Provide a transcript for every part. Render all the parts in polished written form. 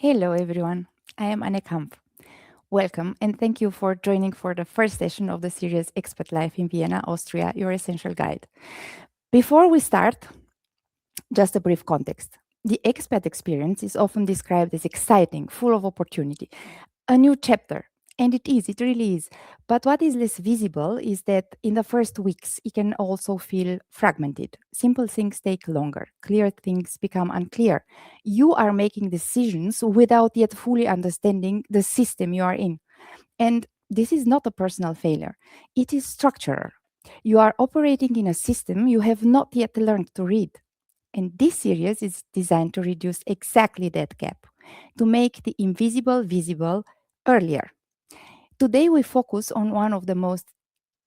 Hello, everyone. I am Anne Kamp. Welcome, and thank you for joining for the first session of the series Expat Life in Vienna, Austria, your essential guide. Before we start, just a brief context. The expat experience is often described as exciting, full of opportunity, a new chapter. And it really is. But what is less visible is that in the first weeks, it can also feel fragmented. Simple things take longer, clear things become unclear. You are making decisions without yet fully understanding the system you are in. And this is not a personal failure, it is structural. You are operating in a system you have not yet learned to read. And this series is designed to reduce exactly that gap, to make the invisible visible earlier. Today, we focus on one of the most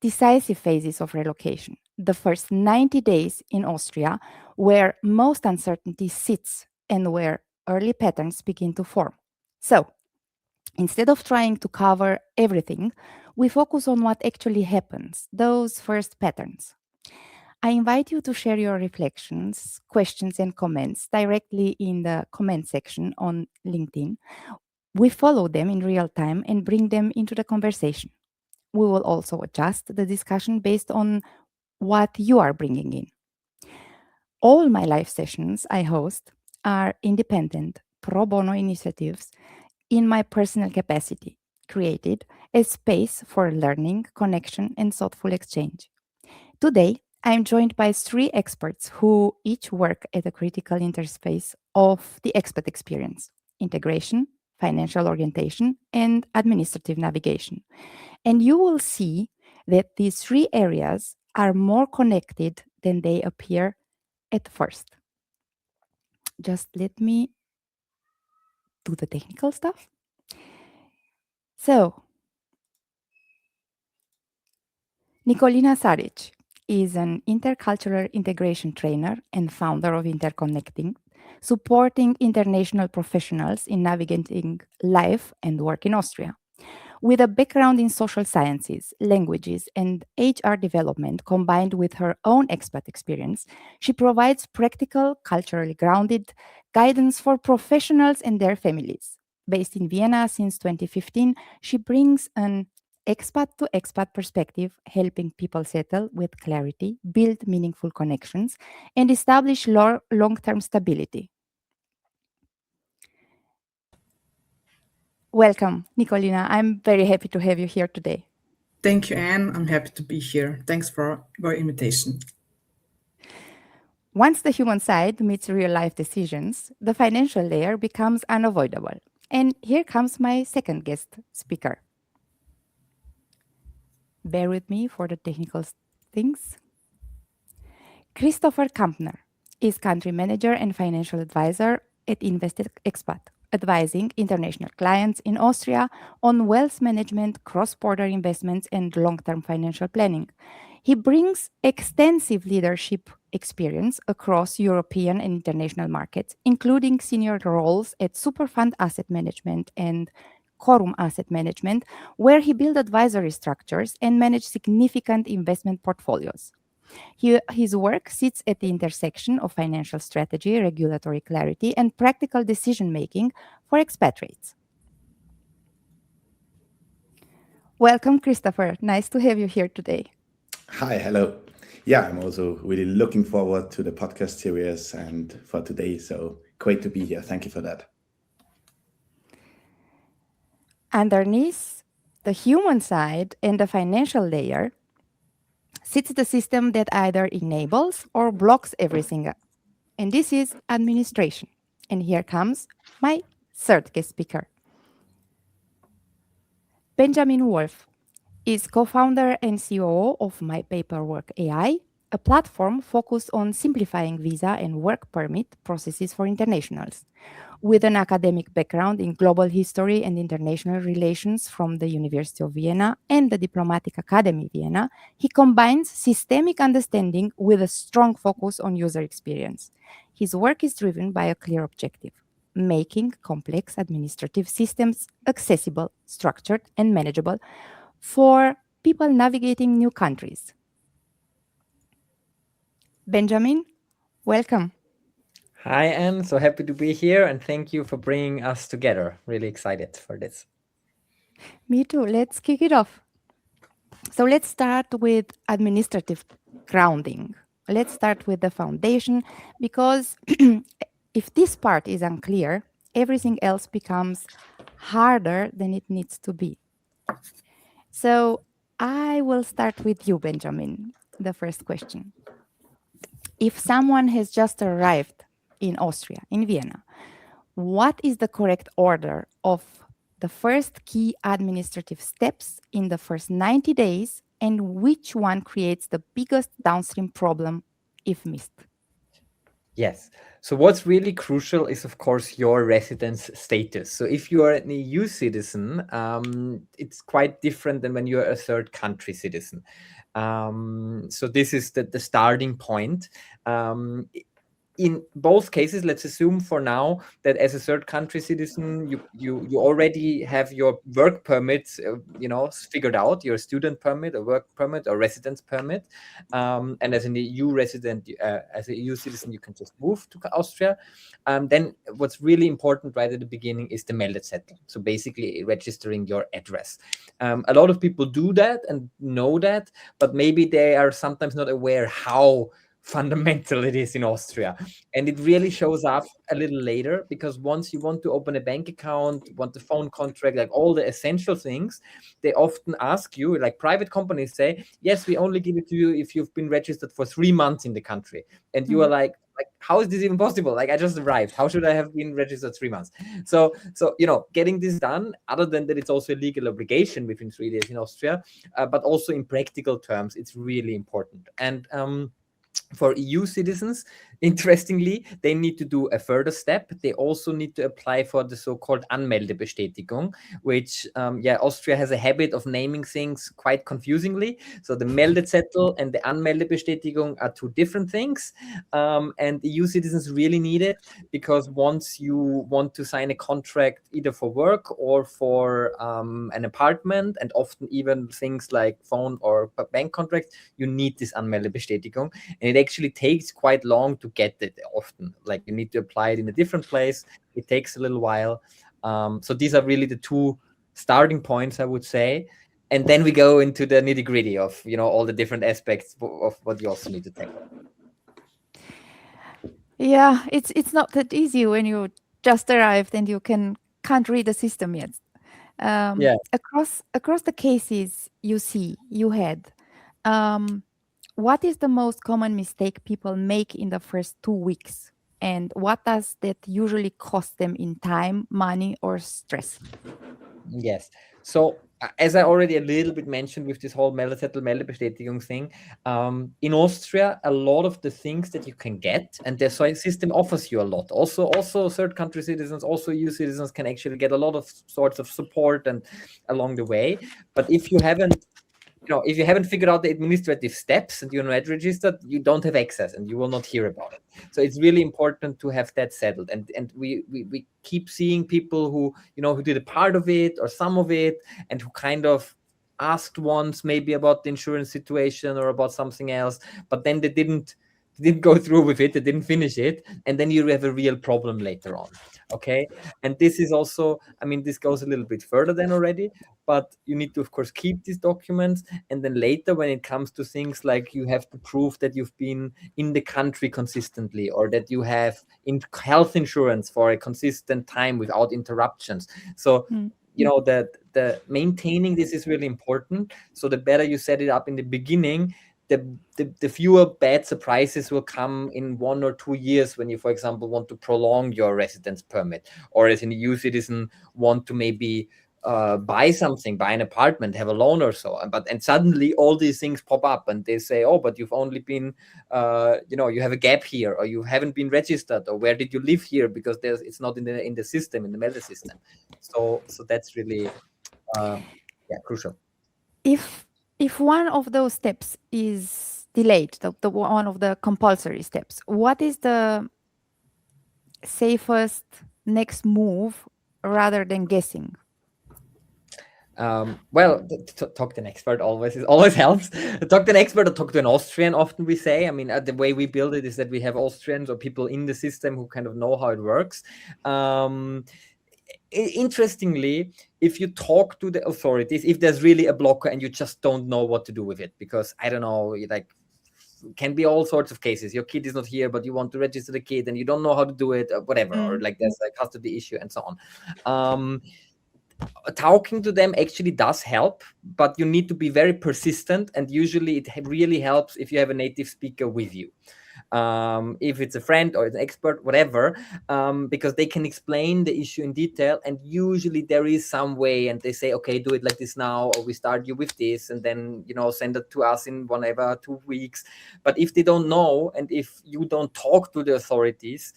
decisive phases of relocation, the first 90 days in Austria, where most uncertainty sits and where early patterns begin to form. So, instead of trying to cover everything, we focus on what actually happens, those first patterns. I invite you to share your reflections, questions, and comments directly in the comment section on LinkedIn. We follow them in real time and bring them into the conversation. We will also adjust the discussion based on what you are bringing in. All my live sessions I host are independent, pro bono initiatives in my personal capacity, created as space for learning, connection, and thoughtful exchange. Today, I am joined by three experts who each work at a critical interface of the expat experience: integration, financial orientation, and administrative navigation. And you will see that these three areas are more connected than they appear at first. Just let me do the technical stuff. So, Nikolina Sarić is an intercultural integration trainer and founder of Interconnecting, supporting international professionals in navigating life and work in Austria. With a background in social sciences, languages, and HR development combined with her own expat experience, she provides practical, culturally grounded guidance for professionals and their families. Based in Vienna since 2015, she brings an expat to expat perspective, helping people settle with clarity, build meaningful connections, and establish long term stability. Welcome, Nicolina. I'm very happy to have you here today. Thank you, Anne. I'm happy to be here. Thanks for your invitation. Once the human side meets real life decisions, the financial layer becomes unavoidable. And here comes my second guest speaker. Bear with me for the technical things. Christopher Kampner is country manager and financial advisor at Invested Expat, advising international clients in Austria on wealth management, cross-border investments, and long-term financial planning. He brings extensive leadership experience across European and international markets, including senior roles at Superfund Asset Management and Quorum Asset Management, where he built advisory structures and managed significant investment portfolios. His work sits at the intersection of financial strategy, regulatory clarity, and practical decision making for expatriates. Welcome, Christopher. Nice to have you here today. Hi, hello. Yeah, I'm also really looking forward to the podcast series and for today. So great to be here. Thank you for that. Underneath the human side and the financial layer sits the system that either enables or blocks everything. And this is administration. And here comes my third guest speaker. Benjamin Wolf is co-founder and COO of mypaperwork.ai, a platform focused on simplifying visa and work permit processes for internationals. With an academic background in global history and international relations from the University of Vienna and the Diplomatic Academy Vienna, he combines systemic understanding with a strong focus on user experience. His work is driven by a clear objective: making complex administrative systems accessible, structured, and manageable for people navigating new countries. Benjamin, welcome. Hi, Anne. So happy to be here, and thank you for bringing us together. Really excited for this. Me too. Let's kick it off. So let's start with administrative grounding. Let's start with the foundation because if this part is unclear, everything else becomes harder than it needs to be. So I will start with you, Benjamin. The first question. If someone has just arrived in Austria, in Vienna, what is the correct order of the first key administrative steps in the first 90 days, and which one creates the biggest downstream problem if missed? Yes. So what's really crucial is, of course, your residence status. So if you are an EU citizen, it's quite different than when you're a third country citizen. So this is the starting point. In both cases, let's assume for now that as a third country citizen, you already have your work permits, figured out, your student permit, or work permit, or residence permit, and as an EU resident, as an EU citizen, you can just move to Austria. Then what's really important right at the beginning is the Meldezettel. So basically registering your address. A lot of people do that and know that, but maybe they are sometimes not aware how fundamental it is in Austria. And it really shows up a little later, because once you want to open a bank account, want a phone contract, like all the essential things, they often ask you, like private companies say, yes, we only give it to you if you've been registered for 3 months in the country. And you are like, how is this even possible? Like, I just arrived. How should I have been registered 3 months? So getting this done, other than that, it's also a legal obligation within 3 days in Austria, but also in practical terms, it's really important. And for EU citizens, interestingly, they need to do a further step. They also need to apply for the so-called Anmeldebestätigung, which, Austria has a habit of naming things quite confusingly. So the Meldezettel and the Anmeldebestätigung are two different things, and EU citizens really need it, because once you want to sign a contract either for work or for an apartment, and often even things like phone or bank contracts, you need this Anmeldebestätigung. And it actually takes quite long to get it often. Like, you need to apply it in a different place. It takes a little while. So these are really the two starting points, I would say. And then we go into the nitty gritty of, all the different aspects of what you also need to tackle. Yeah, it's not that easy when you just arrived and you can't read the system yet. Yeah. Across the cases you had, what is the most common mistake people make in the first 2 weeks? And what does that usually cost them in time, money, or stress? Yes. So as I already a little bit mentioned with this whole Meldezettel, Meldebestätigung thing, in Austria, a lot of the things that you can get, and the system offers you a lot. Also third country citizens, also EU citizens can actually get a lot of sorts of support and along the way. But if you haven't figured out the administrative steps and you're not registered, you don't have access and you will not hear about it. So it's really important to have that settled. And we keep seeing people who did a part of it or some of it, and who kind of asked once maybe about the insurance situation or about something else, but then they didn't go through with it, they didn't finish it, and then you have a real problem later on. Okay. And this is also, this goes a little bit further than already, but you need to, of course, keep these documents. And then later, when it comes to things like you have to prove that you've been in the country consistently, or that you have health insurance for a consistent time without interruptions. So, the maintaining this is really important. So the better you set it up in the beginning, the fewer bad surprises will come in 1 or 2 years when you, for example, want to prolong your residence permit, or as an EU citizen want to maybe buy something, buy an apartment, have a loan or so. And suddenly all these things pop up and they say, oh, but you've only been, you have a gap here, or you haven't been registered, or where did you live here? Because it's not in the system, in the Melder system. So that's really, crucial. If one of those steps is delayed, the one of the compulsory steps, what is the safest next move rather than guessing? Well, talk to an expert always helps. Talk to an expert or talk to an Austrian. Often we say, I mean, the way we build it is that we have Austrians or people in the system who kind of know how it works. Interestingly, if you talk to the authorities, if there's really a blocker and you just don't know what to do with it, because I don't know, like, can be all sorts of cases. Your kid is not here, but you want to register the kid and you don't know how to do it, or whatever, or like there's a custody issue and so on. Talking to them actually does help, but you need to be very persistent, and usually it really helps if you have a native speaker with you. If it's a friend or an expert, whatever, because they can explain the issue in detail, and usually there is some way, and they say, okay, do it like this now, or we start you with this, and then, you know, send it to us in 2 weeks. But if they don't know, and if you don't talk to the authorities,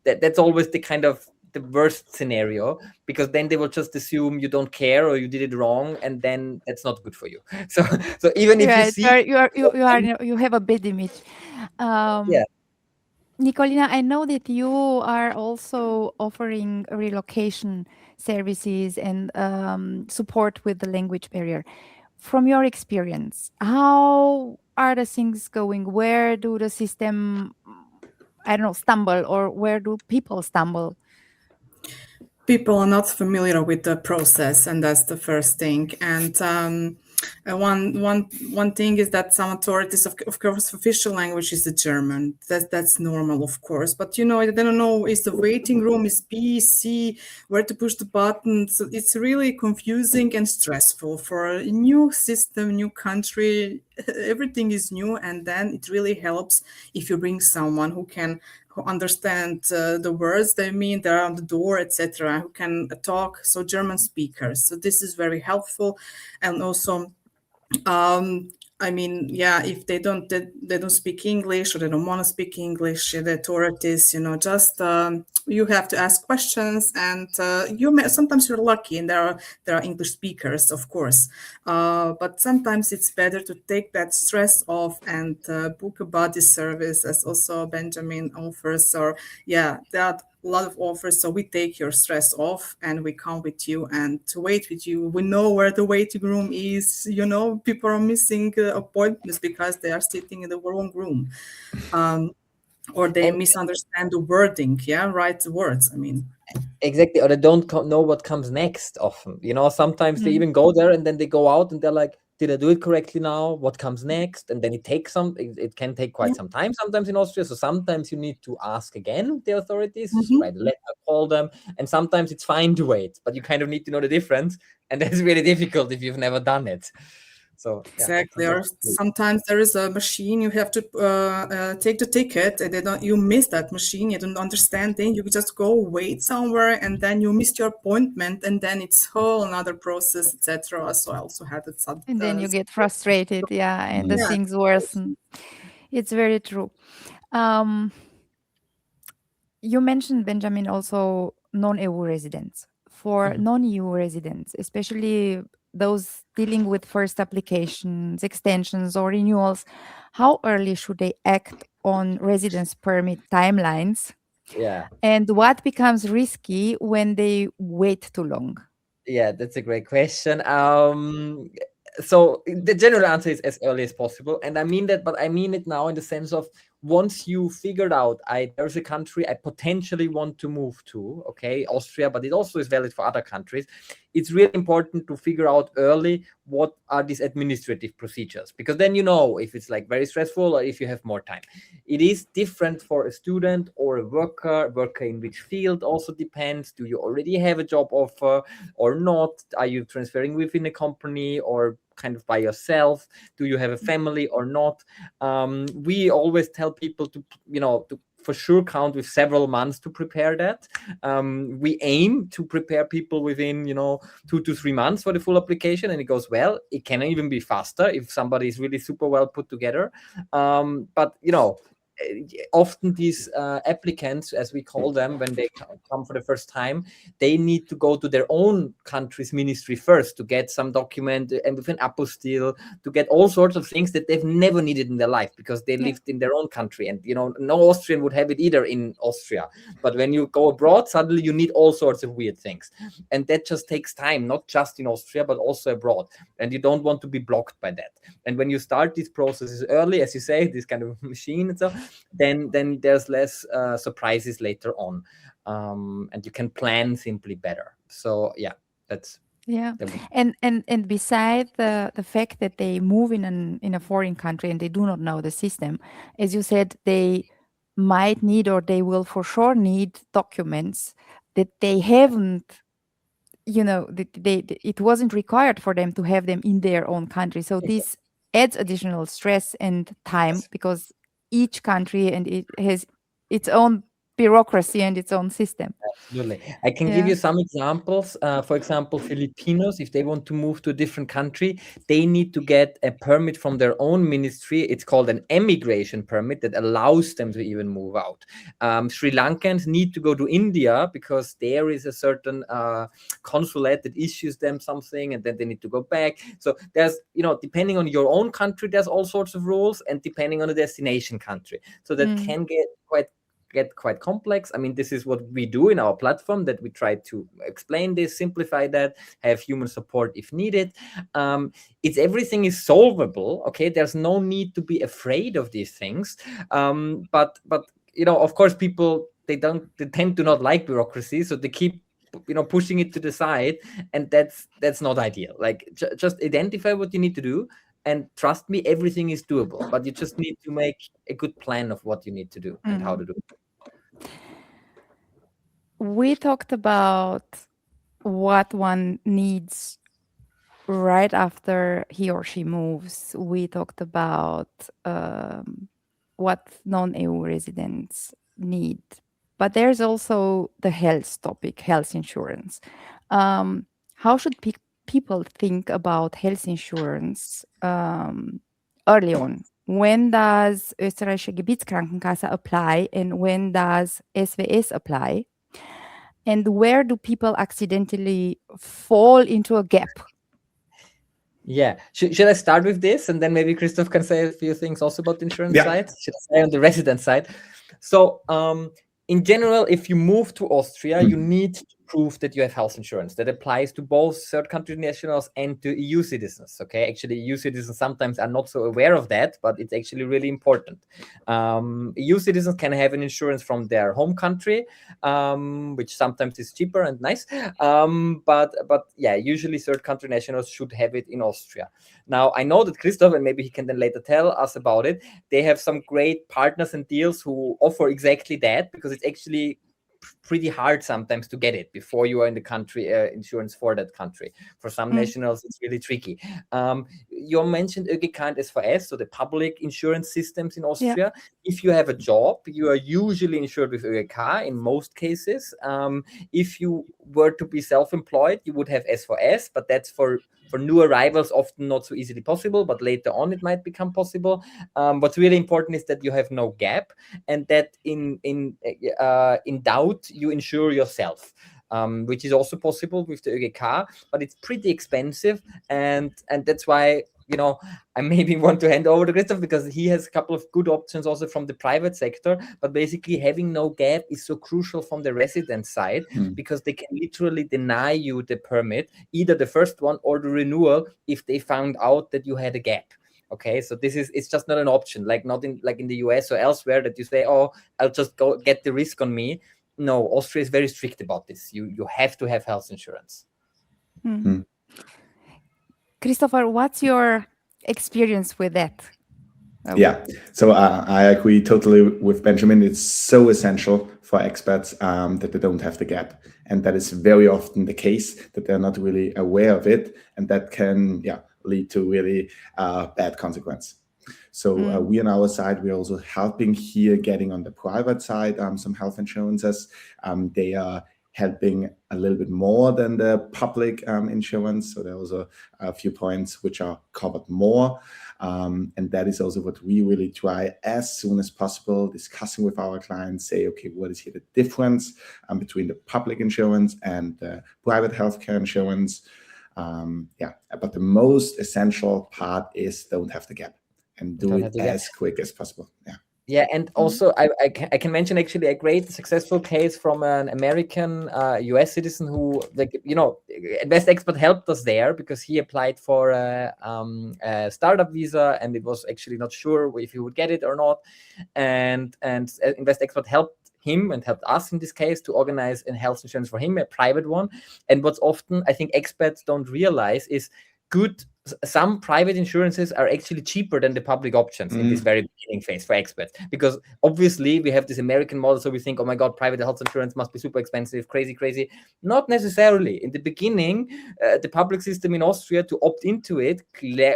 that's always the kind of the worst scenario, because then they will just assume you don't care or you did it wrong, and then that's not good for you. So even if you see, you have a bad image. Yeah. Nikolina, I know that you are also offering relocation services and support with the language barrier. From your experience, how are the things going? Where do the system, I don't know, stumble, or where do people stumble? People are not familiar with the process, and that's the first thing. And one thing is that some authorities, of course, official language is the German. That's normal, of course. But you know, they don't know is the waiting room is B, C, where to push the button. So it's really confusing and stressful for a new system, new country. Everything is new, and then it really helps if you bring someone who understand the words they mean, they're on the door, etc., who can talk, so German speakers. So this is very helpful. And also, I mean, yeah, if they don't speak English, or they don't want to speak English, the authorities, you know, just you have to ask questions, and sometimes you're lucky, and there are English speakers, of course, but sometimes it's better to take that stress off and book a body service, as also Benjamin offers, or yeah, there are a lot of offers. So we take your stress off, and we come with you and to wait with you. We know where the waiting room is. You know, people are missing appointments because they are sitting in the wrong room, or they misunderstand the wording. Yeah, right, the words. I mean, exactly, or they don't know what comes next often. You know, sometimes they even go there and then they go out and they're like, did I do it correctly now? What comes next? And then it takes it can take quite some time sometimes in Austria. So sometimes you need to ask again the authorities, write a letter, call them, and sometimes it's fine to wait, but you kind of need to know the difference, and that's really difficult if you've never done it. So exactly. Or sometimes there is a machine, you have to take the ticket, and you miss that machine, you don't understand it, you just go wait somewhere, and then you missed your appointment, and then it's whole another process, etc. So I also had it. And then you get frustrated, and the things worsen. It's very true. You mentioned, Benjamin, also non-EU residents. For non-EU residents, especially those dealing with first applications, extensions, or renewals, how early should they act on residence permit timelines? Yeah. And what becomes risky when they wait too long? Yeah, that's a great question. So the general answer is as early as possible. And I mean that, but I mean it now in the sense of, once you figured out, there's a country I potentially want to move to, okay, Austria, but it also is valid for other countries. It's really important to figure out early what are these administrative procedures, because then you know if it's like very stressful or if you have more time. It is different for a student or a worker in which field also depends. Do you already have a job offer or not? Are you transferring within a company or kind of by yourself? Do you have a family or not? We always tell people to for sure count with several months to prepare that. We aim to prepare people within 2 to 3 months for the full application, and it goes well. It can even be faster if somebody is really super well put together. But often these applicants, as we call them, when they come for the first time, they need to go to their own country's ministry first to get some document and with an apostille, to get all sorts of things that they've never needed in their life because they lived in their own country. And, no Austrian would have it either in Austria. But when you go abroad, suddenly you need all sorts of weird things. And that just takes time, not just in Austria, but also abroad. And you don't want to be blocked by that. And when you start these processes early, as you say, this kind of machine and so, then there's less surprises later on. And you can plan simply better. So yeah, that's and beside the fact that they move in a foreign country and they do not know the system, as you said, they might need, or they will for sure need, documents that they haven't, it wasn't required for them to have them in their own country. So this adds additional stress and time, because each country and it has its own bureaucracy and its own system. Absolutely. I can give you some examples. For example, Filipinos, if they want to move to a different country, they need to get a permit from their own ministry. It's called an emigration permit that allows them to even move out. Sri Lankans need to go to India because there is a certain consulate that issues them something, and then they need to go back. So there's, depending on your own country, there's all sorts of rules, and depending on the destination country. So that can get quite complex. I mean, this is what we do in our platform, that we try to explain this, simplify that, have human support if needed. Everything is solvable. Okay, there's no need to be afraid of these things. But of course, people they tend to not like bureaucracy, so they keep pushing it to the side, and that's not ideal. Like just identify what you need to do. And trust me, everything is doable, but you just need to make a good plan of what you need to do and how to do it. We talked about what one needs right after he or she moves. We talked about what non-EU residents need. But there's also the health topic, health insurance. How should people think about health insurance early on? When does österreichische Gebietskrankenkasse apply, and when does SWS apply? And where do people accidentally fall into a gap? Yeah. Should I start with this, and then maybe Christoph can say a few things also about the insurance side? Should I say on the resident side? So in general, if you move to Austria, you need to prove that you have health insurance. That applies to both third country nationals and to EU citizens. Okay, actually, EU citizens sometimes are not so aware of that, but it's actually really important. EU citizens can have an insurance from their home country, which sometimes is cheaper and nice. But yeah, usually third country nationals should have it in Austria. Now, I know that Christoph, and maybe he can then later tell us about it, they have some great partners and deals who offer exactly that, because it's actually pretty hard sometimes to get it before you are in the country, insurance for that country. For some nationals, it's really tricky. You mentioned ÖGK and SVS, so the public insurance systems in Austria. If you have a job, you are usually insured with ÖGK in most cases. If you were to be self-employed, you would have SVS, but that's for new arrivals often not so easily possible, but later on it might become possible. What's really important is that you have no gap, and that in doubt you insure yourself, which is also possible with the ÖGK, but it's pretty expensive, and that's why I maybe want to hand over to Christoph, because he has a couple of good options also from the private sector. But basically, having no gap is so crucial from the resident side, because they can literally deny you the permit, either the first one or the renewal, if they found out that you had a gap. Okay, so it's just not an option, like not in the US or elsewhere, that you say, oh, I'll just go get the risk on me. No, Austria is very strict about this. You have to have health insurance. Christopher, what's your experience with that? Yeah, so I agree totally with Benjamin. It's so essential for expats that they don't have the gap. And that is very often the case, that they're not really aware of it. And that can lead to really bad consequence. So we on our side, we're also helping here, getting on the private side some health insurances. They are helping a little bit more than the public insurance. So there are also a few points which are covered more. And that is also what we really try as soon as possible, discussing with our clients, say, okay, what is here the difference between the public insurance and the private healthcare insurance? But the most essential part is don't have the gap and do it as quick as possible. Yeah, and also I can mention actually a great successful case from an American US citizen who, Invest Expert helped us there because he applied for a startup visa and it was actually not sure if he would get it or not, and Invest Expert helped him and helped us in this case to organize a health insurance for him, a private one. And what's often I think expats don't realize is some private insurances are actually cheaper than the public options in this very beginning phase for expats, because obviously we have this American model, so we think, oh my god, private health insurance must be super expensive, crazy. Not necessarily. In the beginning, the public system in Austria, to opt into it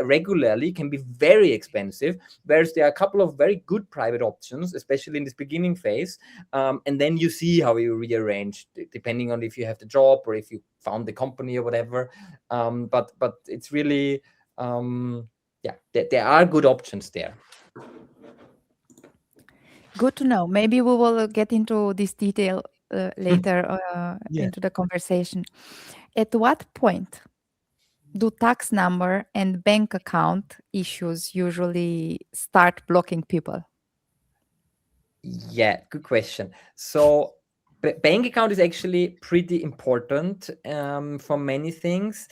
regularly can be very expensive, whereas there are a couple of very good private options, especially in this beginning phase, and then you see how you rearrange depending on if you have the job or if you found the company or whatever, but it's really there are good options there. Good to know. Maybe we will get into this detail later into the conversation. At what point do tax number and bank account issues usually start blocking people? Yeah, good question. So bank account is actually pretty important for many things.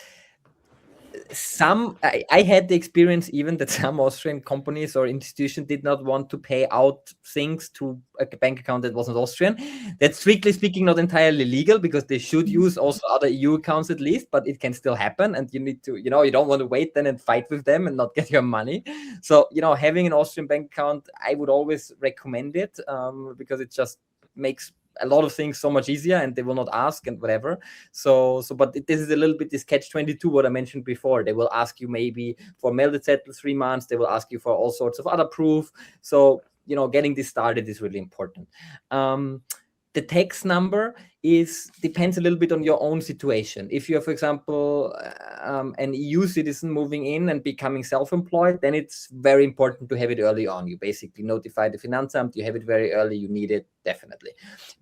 I had the experience even that some Austrian companies or institutions did not want to pay out things to a bank account that wasn't Austrian. That's strictly speaking not entirely legal, because they should use also other EU accounts at least, but it can still happen, and you need to, you don't want to wait then and fight with them and not get your money. So, having an Austrian bank account, I would always recommend it because it just makes a lot of things so much easier, and they will not ask and whatever. But this is a little bit this catch-22 what I mentioned before. They will ask you maybe for Meldezettel 3 months. They will ask you for all sorts of other proof. So getting this started is really important. The tax number depends a little bit on your own situation. If you're, for example, an EU citizen moving in and becoming self-employed, then it's very important to have it early on. You basically notify the Finanzamt, you have it very early, you need it, definitely.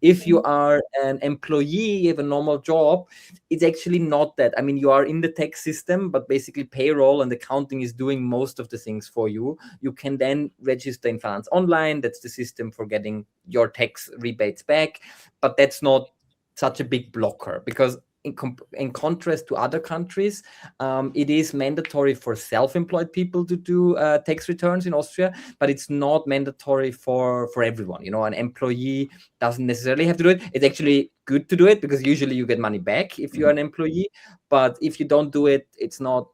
If you are an employee, you have a normal job, it's actually not that. I mean, you are in the tax system, but basically payroll and accounting is doing most of the things for you. You can then register in Finance Online. That's the system for getting your tax rebates back, but that's not such a big blocker, because in contrast to other countries, it is mandatory for self-employed people to do tax returns in Austria, but it's not mandatory for everyone. An employee doesn't necessarily have to do it. It's actually good to do it, because usually you get money back if you're an employee, but if you don't do it, it's not.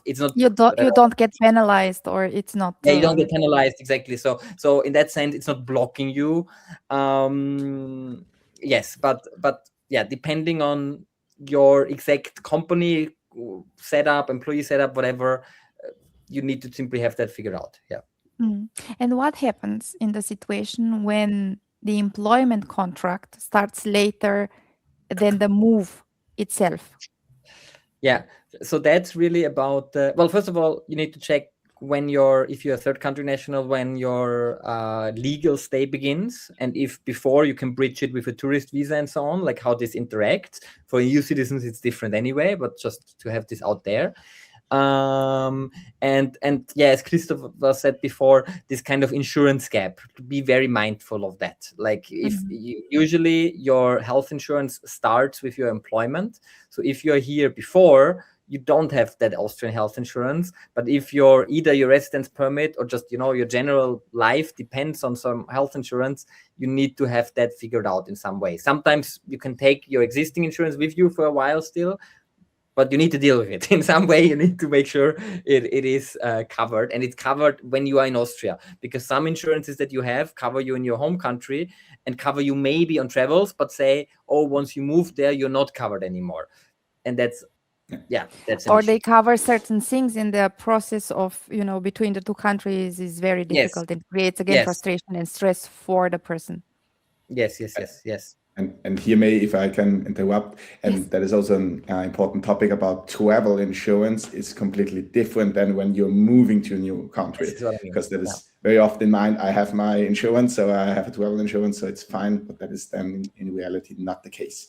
You don't get penalized, or it's not. Yeah, you don't get penalized, exactly. So in that sense, it's not blocking you. Yes, but yeah, depending on your exact company setup, employee setup, whatever, you need to simply have that figured out. Yeah. And what happens in the situation when the employment contract starts later than the move itself? Yeah, so that's really about well, first of all, you need to check if you're a third country national, when your legal stay begins, and if before you can bridge it with a tourist visa and so on, like how this interacts. For EU citizens, it's different anyway, but just to have this out there. And yeah, as Christopher said before, this kind of insurance gap, to be very mindful of that. Like if usually your health insurance starts with your employment. So if you're here before, you don't have that Austrian health insurance. But if either your residence permit or just, your general life depends on some health insurance, you need to have that figured out in some way. Sometimes you can take your existing insurance with you for a while still, but you need to deal with it in some way. You need to make sure it is covered, and it's covered when you are in Austria, because some insurances that you have cover you in your home country and cover you maybe on travels, but say, oh, once you move there, you're not covered anymore. And that's or an they issue. cover certain things in the process of, between the two countries is very difficult. It creates again frustration and stress for the person. Yes. And here may, if I can interrupt, and Yes. that is also an important topic about travel insurance is completely different than when you're moving to a new country, This is what I mean. because that Yeah. is very often mine. I have my insurance, so I have a travel insurance, so it's fine, but that is then in reality not the case.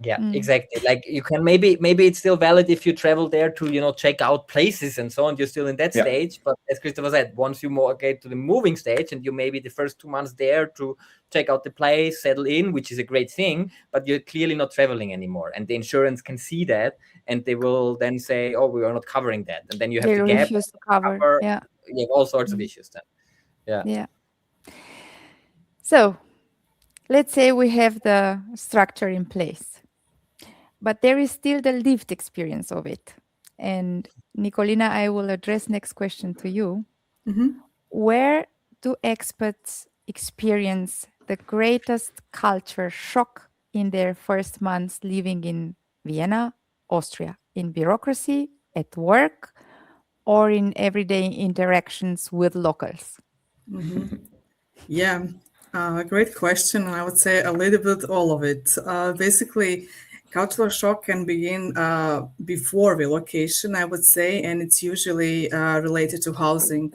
Yeah, exactly. Like you can maybe it's still valid if you travel there to check out places and so on. You're still in that Yeah. stage, but as Christopher said, once you more get to the moving stage and you maybe the first 2 months there to check out the place, settle in, which is a great thing, but you're clearly not traveling anymore, and the insurance can see that, and they will then say, "Oh, we are not covering that," and then you have They the gap. refuse to cover. Cover, Yeah. you have all sorts of issues then. Yeah. Yeah. So let's say we have the structure in place, but there is still the lived experience of it. And Nikolina, I will address next question to you. Where do expats experience the greatest culture shock in their first months living in Vienna, Austria? In bureaucracy, at work, or in everyday interactions with locals? Yeah, great question. I would say a little bit all of it. Basically, cultural shock can begin before relocation, I would say, and it's usually related to housing.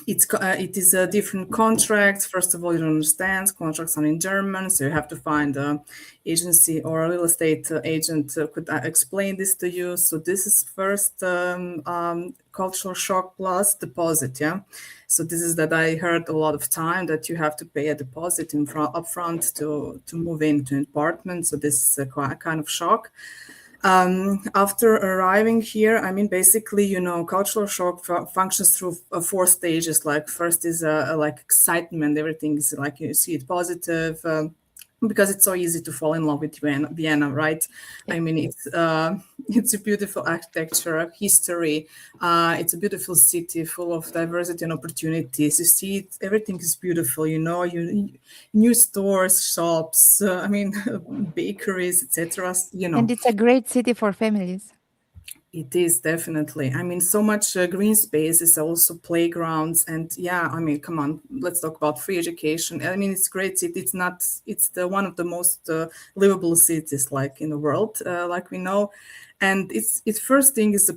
It is a different contract. First of all, you don't understand contracts are in German, so you have to find a agency or a real estate agent could explain this to you. So this is first cultural shock plus deposit. Yeah, so this is that I heard a lot of time that you have to pay a deposit in front upfront to move into an apartment. So this is a kind of shock. After arriving here, I mean, basically, cultural shock functions through 4 stages. Like first is like excitement. Everything is like you see it positive. Because it's so easy to fall in love with Vienna, right? I mean, it's a beautiful architecture, history. It's a beautiful city full of diversity and opportunities. You see, everything is beautiful. New stores, shops. I mean, bakeries, etc. And it's a great city for families. It is definitely. I mean, so much green space is also playgrounds, and yeah. I mean, come on, let's talk about free education. I mean, it's great city. It's not. It's the one of the most livable cities like in the world, like we know. And its first thing is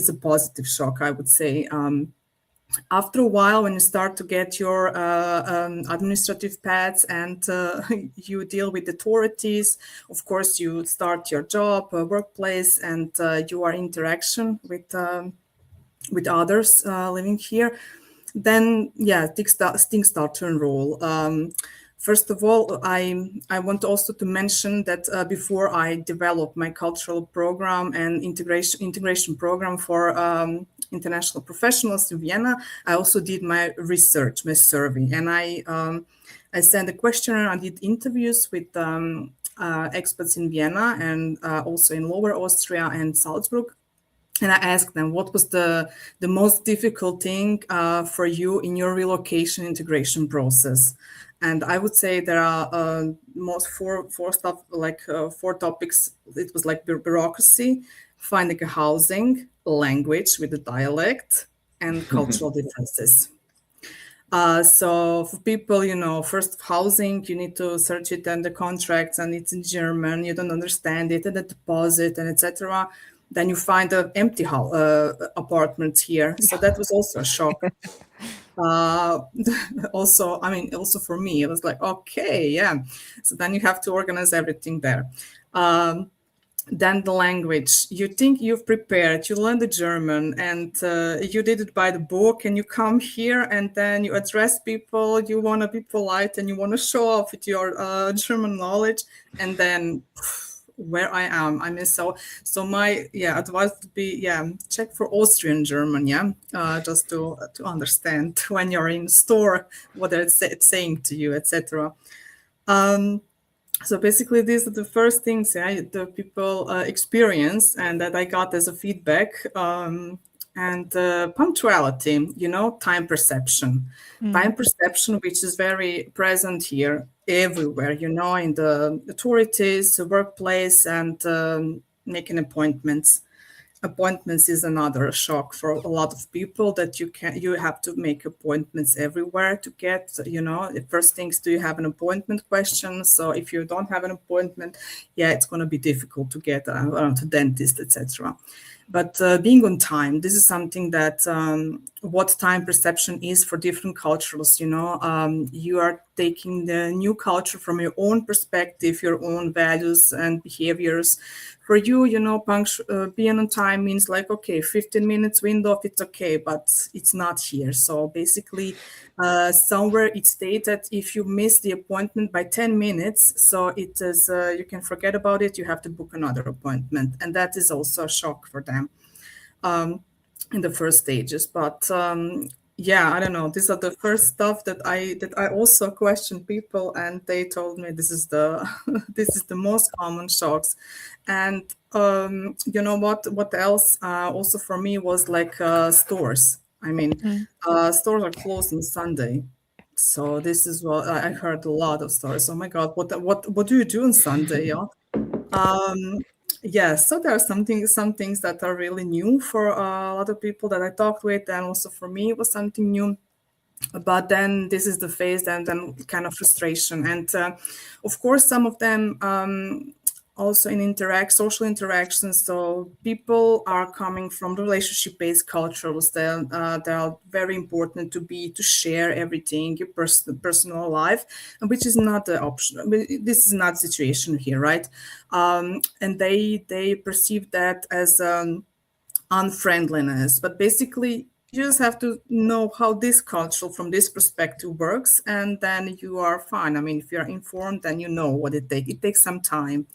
a positive shock, I would say. After a while, when you start to get your administrative pads and you deal with authorities, of course, you start your job, workplace, and you are interaction with others living here. Then, yeah, things start to enroll. First of all, I want also to mention that before I developed my cultural program and integration program for international professionals in Vienna, I also did my research, my survey, and I sent a questionnaire. I did interviews with experts in Vienna and also in Lower Austria and Salzburg. And I asked them, what was the most difficult thing for you in your relocation integration process? And I would say there are most four stuff, like 4 topics. It was like bureaucracy, finding a housing, language with the dialect, and cultural differences. So for people, first housing, you need to search it and the contracts, and it's in German. You don't understand it, and the deposit, and etc. Then you find an empty apartment here. So that was also a shock. Also for me, it was like, okay, yeah. So then you have to organize everything there. Then the language. You think you've prepared, you learned the German, and you did it by the book, and you come here and then you address people, you want to be polite and you want to show off with your German knowledge, and then where I am. I mean, so my advice would be check for Austrian German, just to understand when you're in store what it's saying to you, etc. So basically, these are the first things the people experience and that I got as a feedback. And punctuality, time perception. Time perception, which is very present here everywhere, in the authorities, the workplace, and making appointments. appointments is another shock for a lot of people, that you have to make appointments everywhere to get, the first things, do you have an appointment question? So if you don't have an appointment, yeah, it's going to be difficult to get to dentist, etc. But being on time, this is something that what time perception is for different cultures. You are taking the new culture from your own perspective, your own values and behaviors. For you, being on time means like, okay, 15 minutes window, it's okay, but it's not here. So basically, somewhere it states that if you miss the appointment by 10 minutes, so it is, you can forget about it, you have to book another appointment. And that is also a shock for them in the first stages. But yeah, I don't know. These are the first stuff that I also question people, and they told me this is the this is the most common shocks. And you know what else? Also for me was like stores. I mean, stores are closed on Sunday. So this is what I heard a lot of stories. Oh my God, what do you do on Sunday? Yeah. Yeah, so there are some things that are really new for a lot of people that I talked with, and also for me it was something new. But then this is the phase, and then kind of frustration, and of course some of them also in social interactions. So people are coming from relationship-based cultures. They are very important to share everything, your personal life, which is not the option. This is not the situation here, right? And they perceive that as unfriendliness. But basically, you just have to know how this culture from this perspective works, and then you are fine. I mean, if you're informed, then you know what it takes. It takes some time.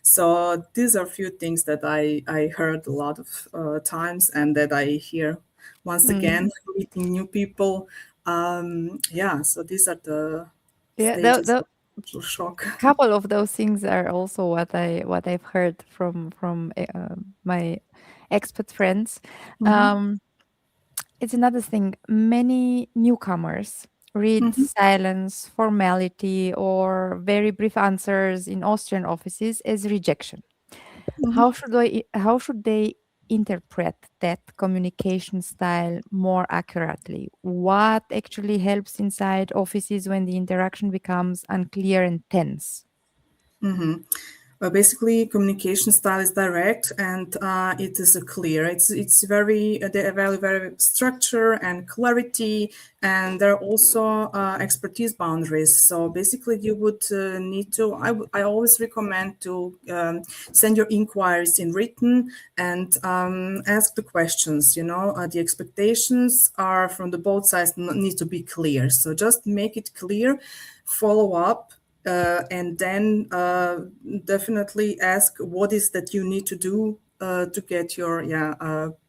So these are a few things that I heard a lot of times, and that I hear once again meeting new people. Yeah, so these are the Yeah, stages the of cultural shock. couple of those things are also what I've heard from my expat friends. Um, it's another thing. Many newcomers read Mhm. silence, formality, or very brief answers in Austrian offices as rejection. How should they interpret that communication style more accurately? What actually helps inside offices when the interaction becomes unclear and tense? Basically, communication style is direct, and it is clear. It's very they value very structure and clarity, and there are also expertise boundaries. So basically, you would need to. I always recommend to send your inquiries in written, and ask the questions. The expectations are from the both sides need to be clear. So just make it clear, follow up, and then definitely ask what is that you need to do to get your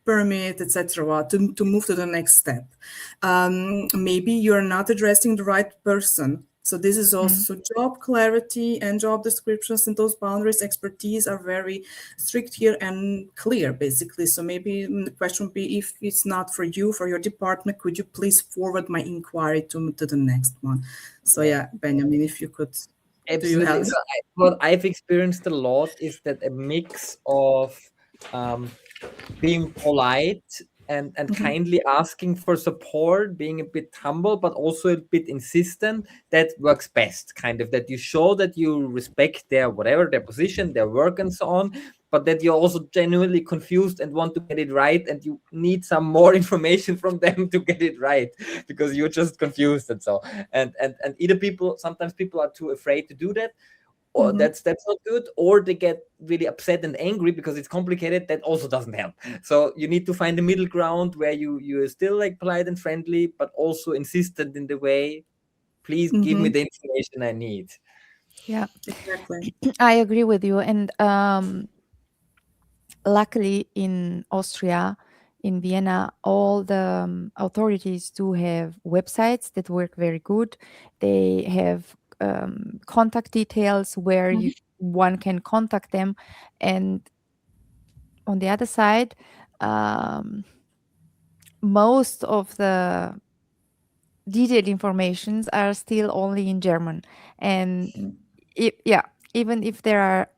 permit, etc., to move to the next step. Maybe you're not addressing the right person. So this is Mm, also job clarity and job descriptions, and those boundaries, expertise are very strict here and clear, basically. So maybe the question would be, if it's not for you, for your department, could you please forward my inquiry to the next one? So Yeah. yeah, Benjamin, if you could, do you Absolutely. have? So what I've experienced a lot is that a mix of um, being polite and kindly asking for support, being a bit humble, but also a bit insistent, that works best. Kind of that you show that you respect their whatever, their position, their work, and so on, but that you're also genuinely confused and want to get it right, and you need some more information from them to get it right, because you're just confused and so. And either sometimes people are too afraid to do that, or Mhm. that's not good, or they get really upset and angry because it's complicated. That also doesn't help. So you need to find a middle ground where you're still like polite and friendly, but also insistent in the way, please give me Mhm. the information I need. yeah, Exactly. I agree with you. And luckily, in Austria, in Vienna, all the authorities do have websites that work very good. They have contact details where Mhm. one can contact them. And on the other side, um, most of the detailed informations are still only in German. And yeah, even if there are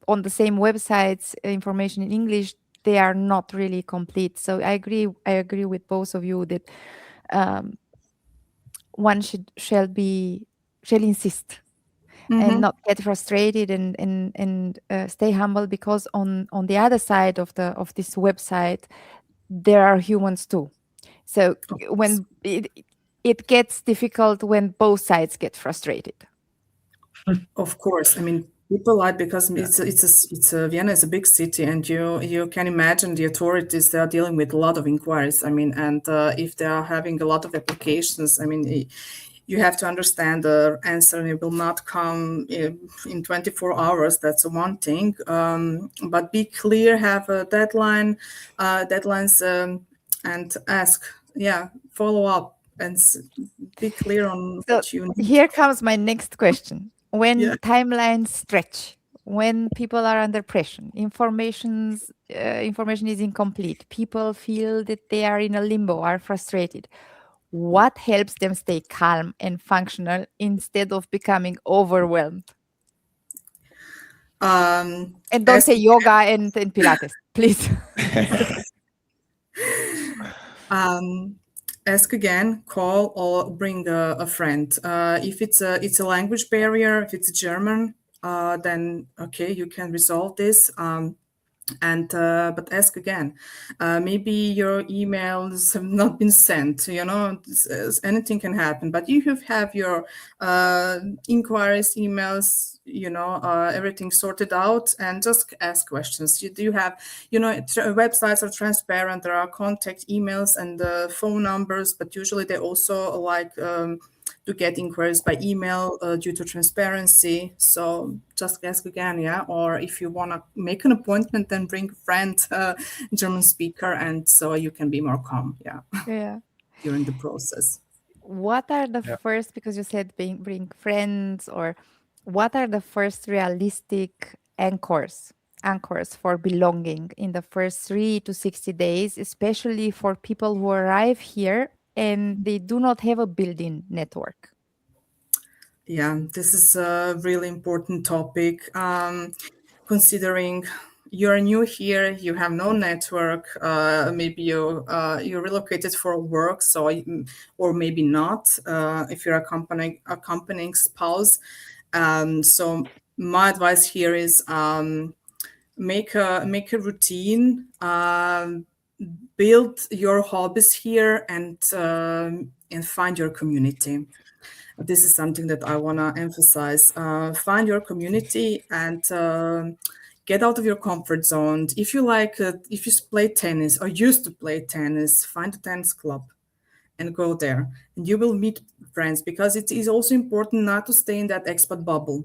on the same websites, information in English, they are not really complete. So I agree with both of you that um, one shall insist and not get frustrated and stay humble, because on the other side of this website there are humans too. So when it gets difficult when both sides get frustrated. Of course, I mean, people like, because it's a Vienna is a big city, and you can imagine the authorities, they are dealing with a lot of inquiries. I mean, and if they are having a lot of applications, I mean, you have to understand the answer, and it will not come in 24 hours. That's one thing. But be clear, have a deadlines, and ask, follow up, and be clear on So what you need. here comes my next question. When Yeah. timelines stretch, when people are under pressure, information is incomplete, people feel that they are in a limbo, are frustrated, what helps them stay calm and functional instead of becoming overwhelmed? And don't As say yoga and Pilates, please. Ask again, call, or bring a friend. If it's a language barrier, if it's German, then okay, you can resolve this. And but ask again. Maybe your emails have not been sent. Anything can happen. But you have your inquiries, emails. Everything sorted out, and just ask questions. You do have, websites are transparent. There are contact emails and phone numbers, but usually they also like. To get inquiries by email due to transparency. So just ask again, yeah. Or if you want to make an appointment, then bring a friend, German speaker, and so you can be more calm, Yeah. during the process. What are the first, because you said bring friends, or what are the first realistic anchors for belonging in the first 3 to 60 days, especially for people who arrive here and they do not have a built-in network? Yeah, this is a really important topic. Considering you're new here, you have no network. Maybe you relocated for work, or maybe not. If you're accompanying spouse, so my advice here is make a routine. Build your hobbies here, and find your community. This is something that I want to emphasize. Find your community, and get out of your comfort zone. If you play tennis or used to play tennis, find a tennis club and go there, and you will meet friends, because it is also important not to stay in that expat bubble.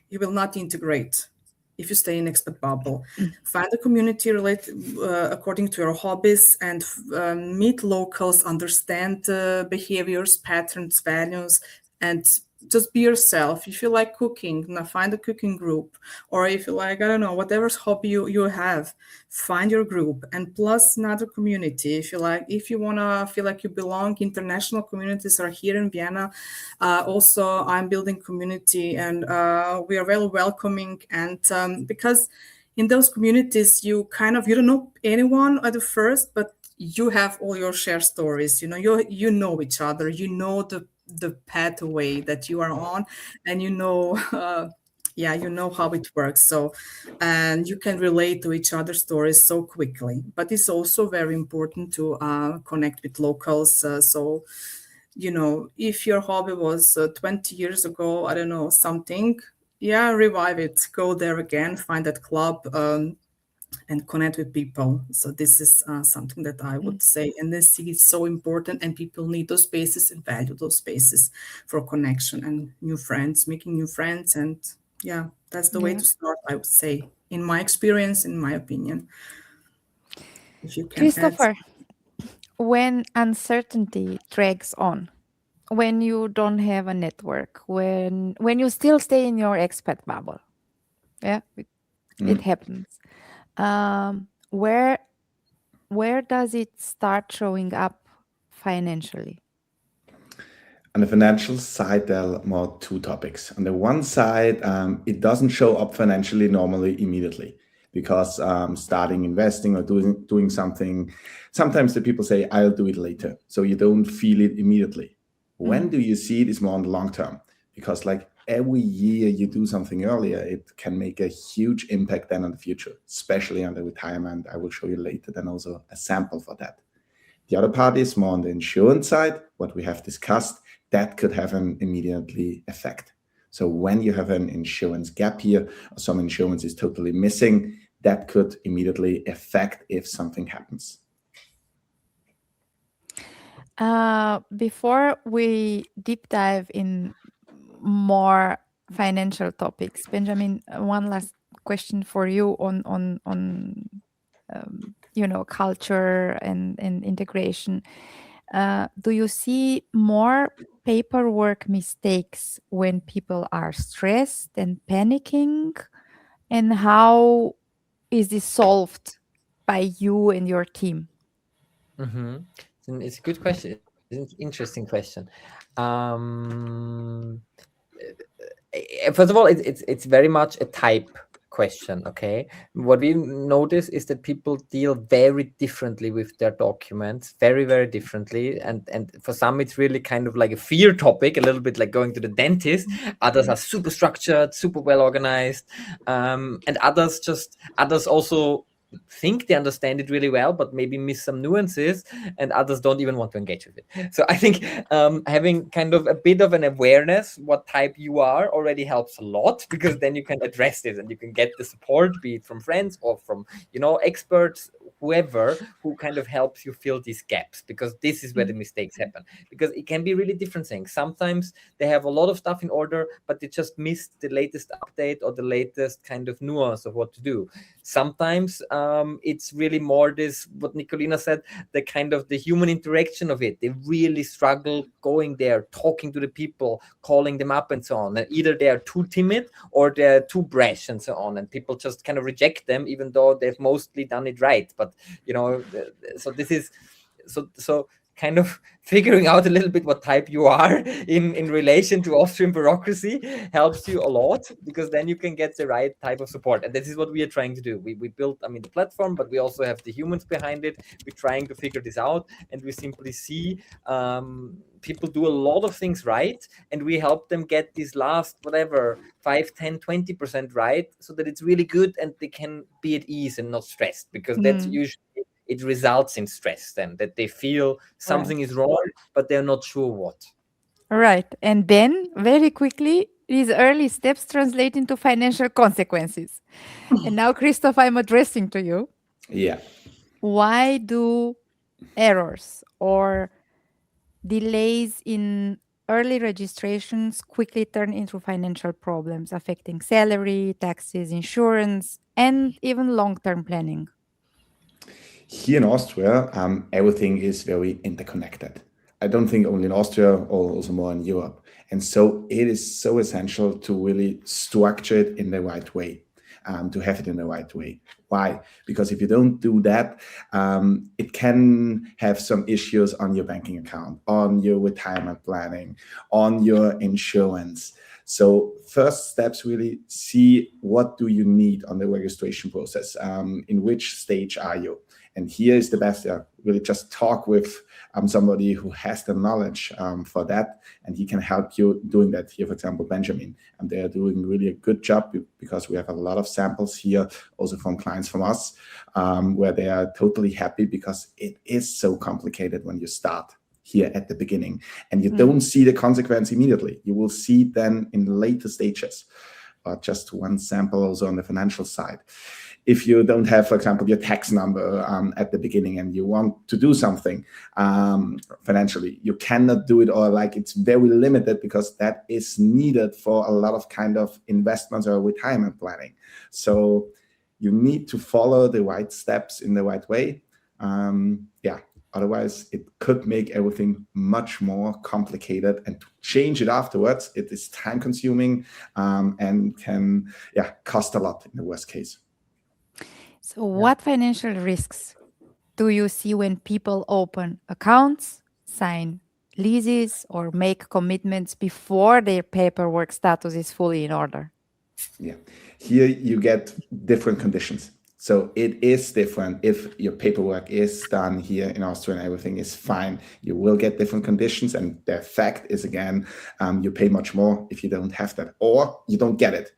You will not integrate if you stay in expat bubble. Find a community related according to your hobbies, and meet locals, understand behaviors, patterns, values, and just be yourself. If you like cooking, now find a cooking group. Or if you like, I don't know, whatever hobby you have, find your group. And plus another community. If you want to feel like you belong, international communities are here in Vienna. Also, I'm building community, and we are very welcoming. And because in those communities, you don't know anyone at the first, but you have all your shared stories. You know each other. You know the pathway that you are on, and you know. You know how it works. So, and you can relate to each other's stories so quickly. But it's also very important to connect with locals. If your hobby was 20 years ago, I don't know, something, revive it, go there again, find that club, and connect with people. So this is something that I would say. And this is so important, and people need those spaces and value those spaces for connection and new friends, making new friends. And that's the way Yeah. to start, I would say, in my experience, in my opinion. If you can add. Christopher, when uncertainty drags on, when you don't have a network, when you still stay in your expat bubble, it happens. Where does it start showing up financially? On the financial side, there are more two topics. On the one side, it doesn't show up financially normally immediately because starting investing or doing something, sometimes the people say, I'll do it later. So you don't feel it immediately. When do you see it is more on the long term? Because like every year you do something earlier, it can make a huge impact then on the future, especially on the retirement. I will show you later then also a sample for that. The other part is more on the insurance side, what we have discussed, that could have an immediately effect. So when you have an insurance gap here, or some insurance is totally missing, that could immediately affect if something happens. Before we deep dive in more financial topics, Benjamin, one last question for you on culture and integration. Do you see more paperwork mistakes when people are stressed and panicking? And how is this solved by you and your team? It's a good question. It's an interesting question. First of all, it's very much a type question. Okay, what we notice is that people deal very differently with their documents, very, very differently, and for some it's really kind of like a fear topic, a little bit like going to the dentist. Others are super structured, super well organized, and others also think they understand it really well, but maybe miss some nuances, and others don't even want to engage with it. So I think having kind of a bit of an awareness what type you are already helps a lot, because then you can address this and you can get the support, be it from friends or from experts, whoever, who kind of helps you fill these gaps, because this is where the mistakes happen. Because it can be really different things. Sometimes they have a lot of stuff in order, but they just missed the latest update or the latest kind of nuance of what to do. Sometimes it's really more this, what Nikolina said, the kind of the human interaction of it. They really struggle going there, talking to the people, calling them up and so on. And either they are too timid or they're too brash and so on. And people just kind of reject them, even though they've mostly done it right. But, so this is, so kind of figuring out a little bit what type you are in relation to Austrian bureaucracy helps you a lot, because then you can get the right type of support. And this is what we are trying to do. We built, the platform, but we also have the humans behind it. We're trying to figure this out, and we simply see people do a lot of things right, and we help them get these last, whatever, 5, 10, 20% right, so that it's really good and they can be at ease and not stressed, because that's usually it results in stress, then that they feel something is wrong, but they're not sure what. Right. And then very quickly, these early steps translate into financial consequences. And now, Christoph, I'm addressing to you. Yeah. Why do errors or delays in early registrations quickly turn into financial problems affecting salary, taxes, insurance, and even long-term planning? Here in Austria, everything is very interconnected. I don't think only in Austria, or also more in Europe. And so it is so essential to really structure it in the right way, to have it in the right way. Why? Because if you don't do that, it can have some issues on your banking account, on your retirement planning, on your insurance. So first steps, really see what do you need on the registration process, in which stage are you? And here is the best, really just talk with somebody who has the knowledge for that, and he can help you doing that. Here, for example, Benjamin, and they are doing really a good job, because we have a lot of samples here, also from clients from us, where they are totally happy, because it is so complicated when you start here at the beginning, and you don't see the consequence immediately. You will see then in later stages. Just one sample also on the financial side. If you don't have, for example, your tax number at the beginning, and you want to do something financially, you cannot do it, or like it's very limited, because that is needed for a lot of kind of investments or retirement planning. So you need to follow the right steps in the right way. Otherwise, it could make everything much more complicated, and to change it afterwards, it is time consuming and can cost a lot in the worst case. So what financial risks do you see when people open accounts, sign leases or make commitments before their paperwork status is fully in order? Yeah, here you get different conditions. So it is different if your paperwork is done here in Austria and everything is fine. You will get different conditions, and the effect is again, you pay much more if you don't have that, or you don't get it.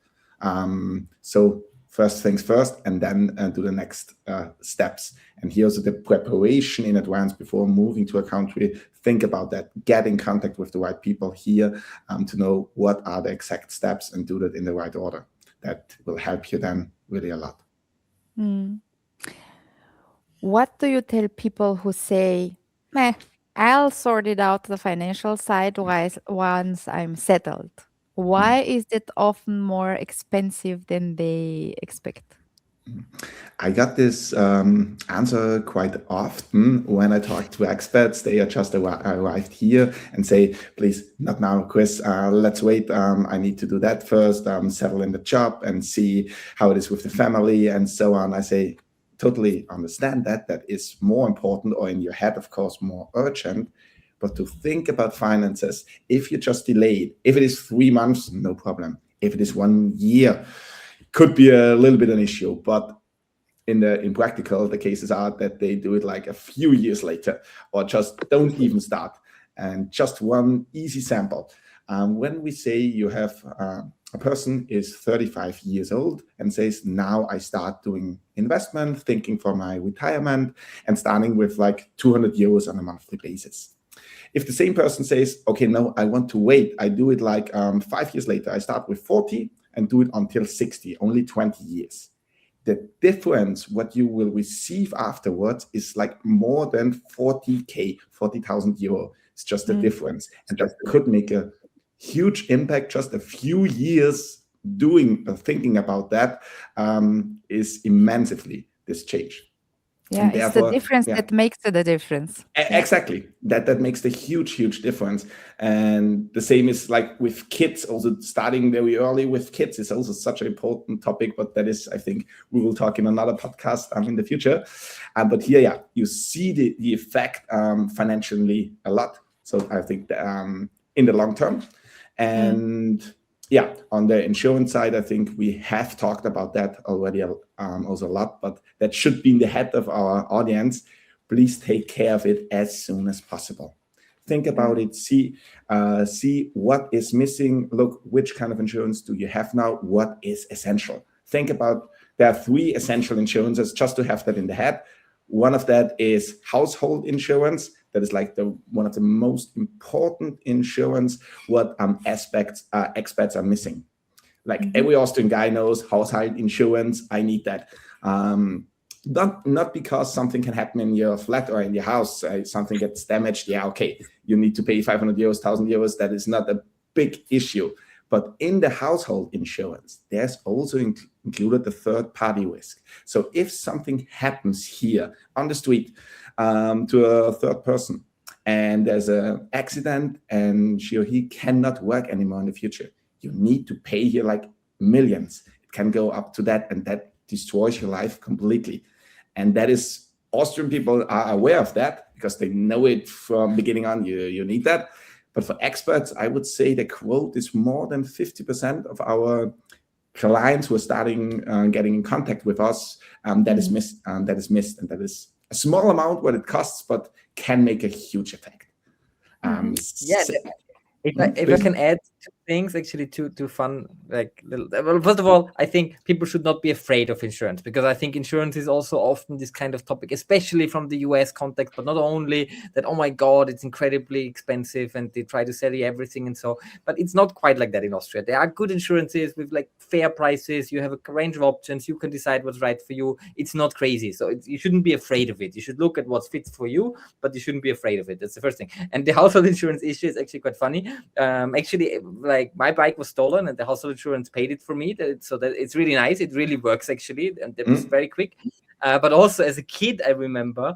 So first things first, and then do the next steps. And here's the preparation in advance before moving to a country. Think about that. Get in contact with the right people here to know what are the exact steps and do that in the right order. That will help you then really a lot. What do you tell people who say, meh, I'll sort it out the financial side once I'm settled? Why is it often more expensive than they expect? I got this answer quite often when I talk to expats. They are just arrived here and say, please, not now, Chris, let's wait. I need to do that first, settle in the job and see how it is with the family and so on. I say, totally understand that. That is more important, or in your head, of course, more urgent. But to think about finances, if you just delay it, if it is 3 months, no problem. If it is 1 year, could be a little bit an issue. But in practical, the cases are that they do it like a few years later, or just don't even start. And just one easy sample. When we say you have a person is 35 years old and says, now I start doing investment, thinking for my retirement, and starting with like 200 euros on a monthly basis. If the same person says, okay, no, I want to wait, I do it like 5 years later, I start with 40 and do it until 60, only 20 years. The difference, what you will receive afterwards, is like more than 40,000 euro. It's just a difference. And that could make a huge impact. Just a few years thinking about that is immensely this change. Yeah, it's the difference that makes the difference. Exactly. That makes the huge difference. And the same is like with kids, also starting very early with kids is also such an important topic, but that is, I think we will talk in another podcast in the future. But here, yeah, you see the effect financially a lot. So I think in the long term. And yeah, on the insurance side, I think we have talked about that already also a lot, but that should be in the head of our audience. Please take care of it as soon as possible. Think about it, see what is missing, look, which kind of insurance do you have now, what is essential. Think about, there are 3 essential insurances, just to have that in the head. One of that is household insurance. That is like one of the most important insurance, what expats are missing. Like every Austrian guy knows household insurance, I need that. Not because something can happen in your flat or in your house, something gets damaged, yeah, okay, you need to pay 500 euros, 1,000 euros, that is not a big issue. But in the household insurance, there's also included the third-party risk. So if something happens here on the street to a third person, and there's an accident and she or he cannot work anymore in the future, you need to pay here like millions. It can go up to that, and that destroys your life completely. And that is, Austrian people are aware of that because they know it from beginning on, you need that. But for experts, I would say the quote is more than 50% of our clients who are starting getting in contact with us, that is missed, and that is a small amount what it costs, but can make a huge effect. If I can add 2 things, actually, two fun, like little. Well, first of all, I think people should not be afraid of insurance, because I think insurance is also often this kind of topic, especially from the US context, but not only that, oh my God, it's incredibly expensive and they try to sell you everything and so, but it's not quite like that in Austria. There are good insurances with like fair prices. You have a range of options. You can decide what's right for you. It's not crazy. So you shouldn't be afraid of it. You should look at what fits for you, but you shouldn't be afraid of it. That's the first thing. And the household insurance issue is actually quite funny. Actually, like my bike was stolen and the household insurance paid it for me. So that it's really nice. It really works actually. And that was very quick. But also as a kid, I remember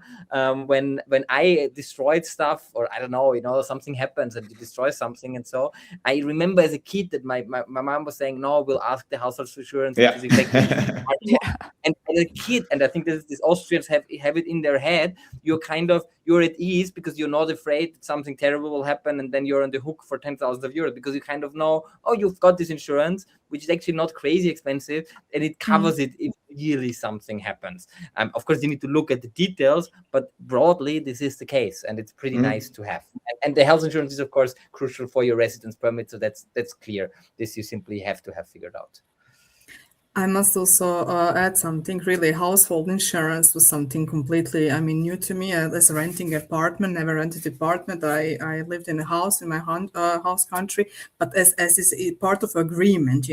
when I destroyed stuff, or I don't know, something happens and you destroy something, and so I remember as a kid that my mom was saying, no, we'll ask the household insurance, which is exactly Yeah. and as a kid, and I think these Austrians have it in their head, you're at ease because you're not afraid that something terrible will happen, and then you're on the hook for 10,000 of euros because you kind of know, oh, you've got this insurance, which is actually not crazy expensive, and it covers it if really something happens. Of course, you need to look at the details, but broadly, this is the case, and it's pretty nice to have. And the health insurance is, of course, crucial for your residence permit, so that's clear. This you simply have to have figured out. I must also add something. Really, household insurance was something completely, new to me. As a renting apartment, never rented apartment. I lived in a house in my house country, but as is part of agreement,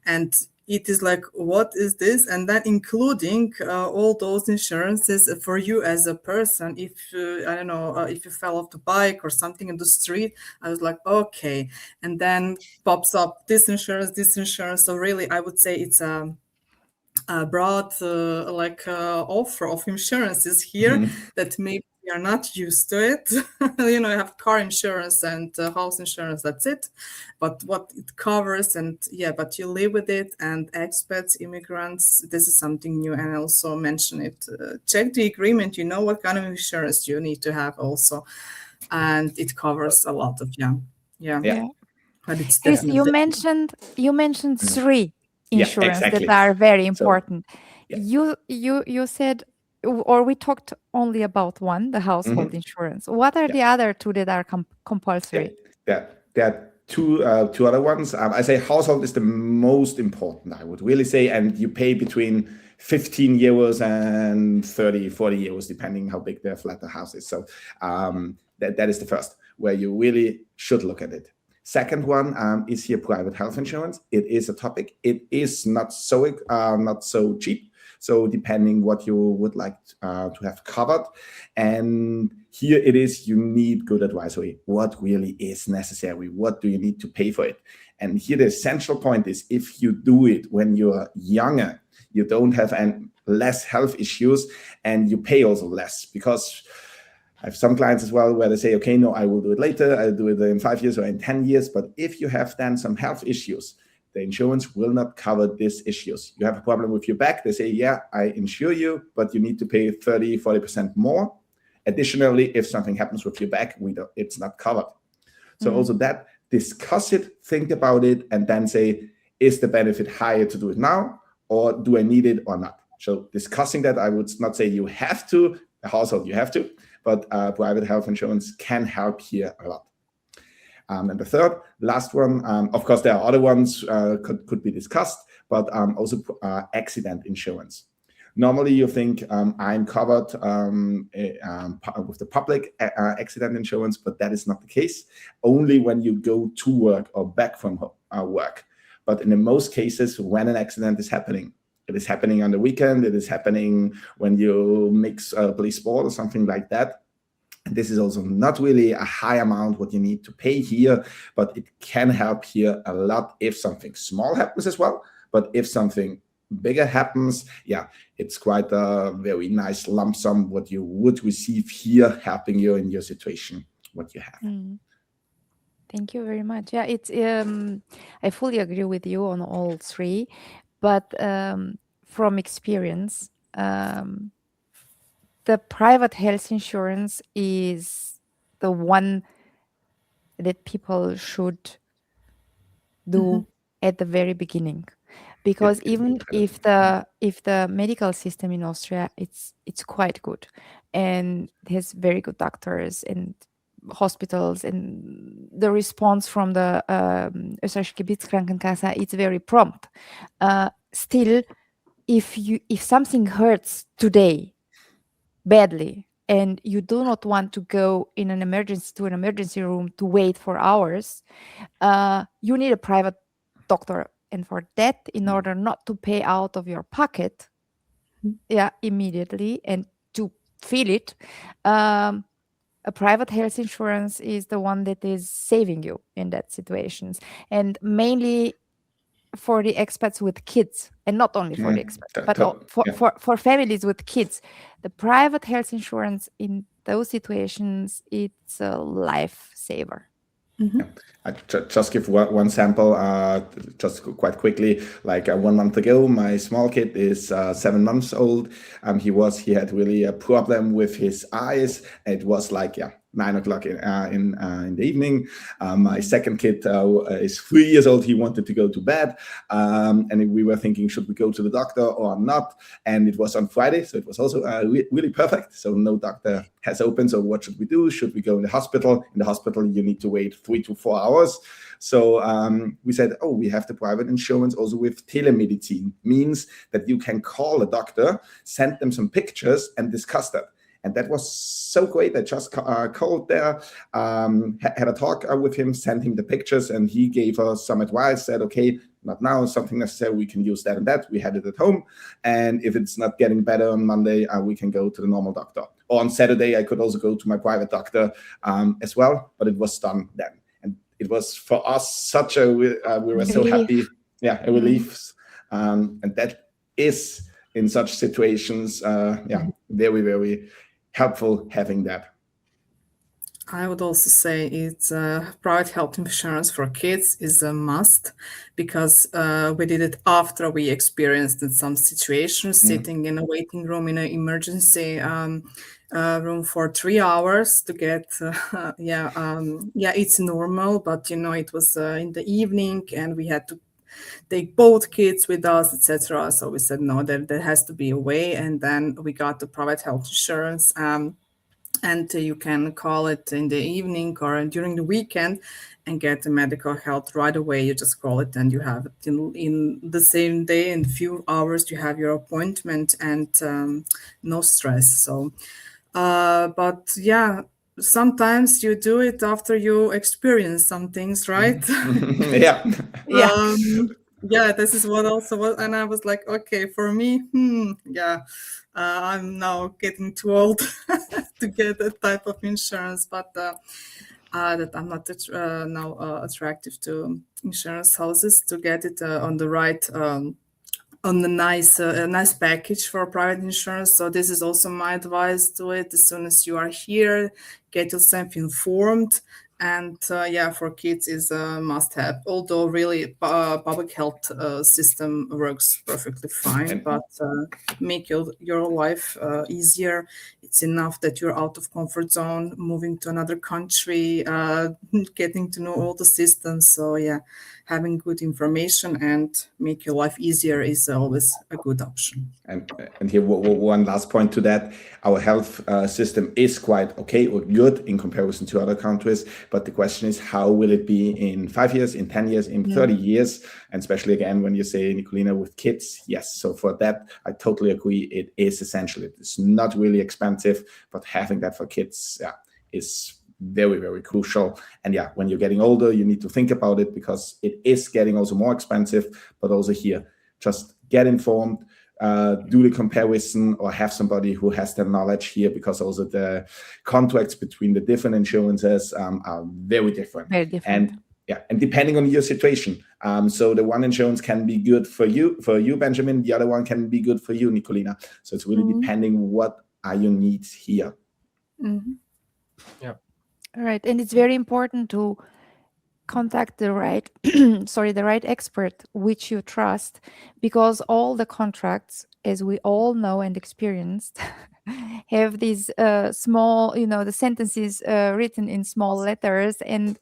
and it is like, what is this? And then including all those insurances for you as a person. If I don't know, if you fell off the bike or something in the street, I was like, okay. And then pops up this insurance. So really, I would say it's a broad offer of insurances here that maybe we are not used to it. You have car insurance and house insurance, that's it. But what it covers, and but you live with it. And expats, immigrants, this is something new. And I also mention it. Check the agreement. You know what kind of insurance you need to have also, and it covers a lot of Yeah. But it's Chris, definitely you mentioned three insurance exactly. that are very important. yeah. You said, or we talked only about one, the household insurance. What are the other two that are compulsory? There are two other ones. I say household is the most important, I would really say, and you pay between 15 euros and 30, 40 euros, depending how big the flat the house is. So that is the first, where you really should look at it. Second one is here private health insurance. It is a topic. It is not so cheap. So depending what you would like to have covered. And here it is, you need good advisory. What really is necessary? What do you need to pay for it? And here the essential point is, if you do it when you're younger, you don't have less health issues, and you pay also less. Because I have some clients as well where they say, okay, no, I will do it later. I'll do it in 5 years or in 10 years. But if you have then some health issues, the insurance will not cover these issues. You have a problem with your back. They say, yeah, I insure you, but you need to pay 30, 40% more. Additionally, if something happens with your back, it's not covered. So also that, discuss it, think about it, and then say, is the benefit higher to do it now, or do I need it or not? So discussing that, I would not say you have to, a household you have to, but private health insurance can help here a lot. And the last one, of course, there are other ones could be discussed, but also accident insurance. Normally, you think I'm covered with the public accident insurance, but that is not the case. Only when you go to work or back from work. But in the most cases, when an accident is happening, it is happening on the weekend, it is happening when you play sport or something like that. And this is also not really a high amount what you need to pay here, but it can help here a lot if something small happens as well. But if something bigger happens, it's quite a very nice lump sum what you would receive here, helping you in your situation, what you have. Thank you very much. Yeah, it's I fully agree with you on all three, but from experience, the private health insurance is the one that people should do at the very beginning, because even if the medical system in Austria, it's quite good, and it has very good doctors and hospitals, and the response from the Österreichische Gebietskrankenkasse, it's very prompt. Still, if something hurts today badly, and you do not want to go to an emergency room to wait for hours, you need a private doctor. And for that, in order not to pay out of your pocket, immediately, and to feel it, a private health insurance is the one that is saving you in that situations. And mainly, for the expats with kids, and not only for the expats, but Yeah. for families with kids. The private health insurance in those situations, it's a lifesaver. Yeah. I just give one sample, just quite quickly. Like 1 month ago, my small kid is 7 months old. He had really a problem with his eyes. It was like 9 o'clock in the evening. My second kid is 3 years old. He wanted to go to bed, and we were thinking, should we go to the doctor or not? And it was on Friday, so it was also really perfect. So no doctor has opened. So what should we do? Should we go in the hospital? In the hospital, you need to wait 3 to 4 hours. So we said, we have the private insurance also with telemedicine. Means that you can call a doctor, send them some pictures, and discuss that. And that was so great. I just called there, had a talk with him, sent him the pictures, and he gave us some advice, said, okay, not now, something necessary, we can use that and that. We had it at home. And if it's not getting better on Monday, we can go to the normal doctor. Or on Saturday, I could also go to my private doctor as well, but it was done then. And it was for us such a, we were so happy. Yeah, a relief. And that is, in such situations, very, very helpful having that. I would also say it's private health insurance for kids is a must, because we did it after we experienced in some situations, sitting in a waiting room in an emergency room for 3 hours to get it's normal, but it was in the evening and we had to take both kids with us, etc. So we said no, there has to be a way, and then we got the private health insurance. And you can call it in the evening or during the weekend and get the medical health right away. You just call it and you have it in the same day. In a few hours, you have your appointment, and no stress. So, but yeah, sometimes you do it after you experience some things, right? Yeah. Yeah, this is what also was, and I was like, okay, for me, I'm now getting too old to get that type of insurance, but that I'm not now attractive to insurance houses to get it on the right. On the nice package for private insurance. So this is also my advice to it. As soon as you are here, get yourself informed. And for kids is a must have. Although really public health system works perfectly fine, but make your life easier. It's enough that you're out of comfort zone, moving to another country, getting to know all the systems. So having good information and make your life easier is always a good option. And here, one last point to that: our health system is quite okay or good in comparison to other countries. But the question is, how will it be in 5 years, in 10 years, in 30 years? And especially again, when you say, Nikolina, with kids, yes. So for that, I totally agree. It is essential. It is not really expensive, but having that for kids, is very, very crucial. And when you're getting older, you need to think about it, because it is getting also more expensive. But also here, just get informed, do the comparison, or have somebody who has the knowledge here, because also the contracts between the different insurances are very different. Very different. And depending on your situation. So the one insurance can be good for you, Benjamin. The other one can be good for you, Nikolina. So it's really depending what are your needs here. Yeah. All right. And it's very important to contact the right the right expert which you trust, because all the contracts, as we all know and experienced, have these small, the sentences written in small letters. And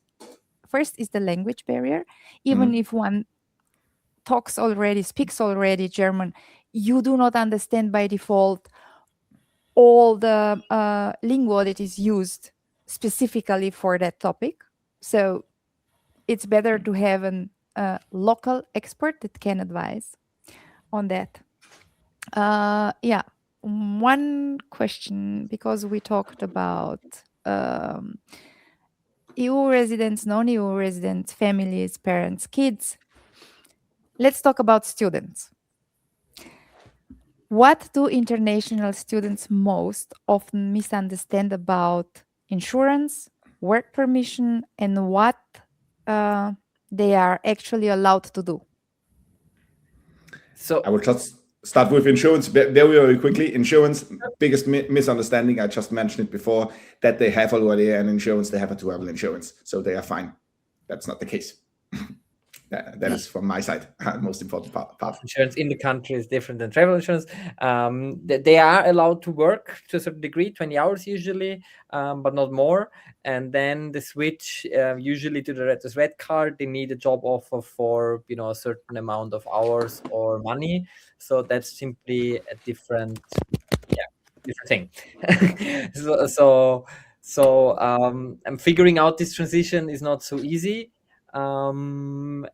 first is the language barrier. Even if one speaks already German, you do not understand by default all the lingo that is used specifically for that topic. So it's better to have a local expert that can advise on that. One question, because we talked about EU residents, non-EU residents, families, parents, kids. Let's talk about students. What do international students most often misunderstand about insurance, work permission, and what they are actually allowed to do? So I will just start with insurance very, very quickly. Insurance, biggest misunderstanding, I just mentioned it before, that they have already an insurance, they have a travel insurance, so they are fine. That's not the case. That is from my side, most important part. Insurance in the country is different than travel insurance. They are allowed to work to a certain degree, 20 hours usually, but not more. And then the switch usually to the red card, they need a job offer for a certain amount of hours or money. So that's simply a different thing. so I'm figuring out this transition is not so easy. Once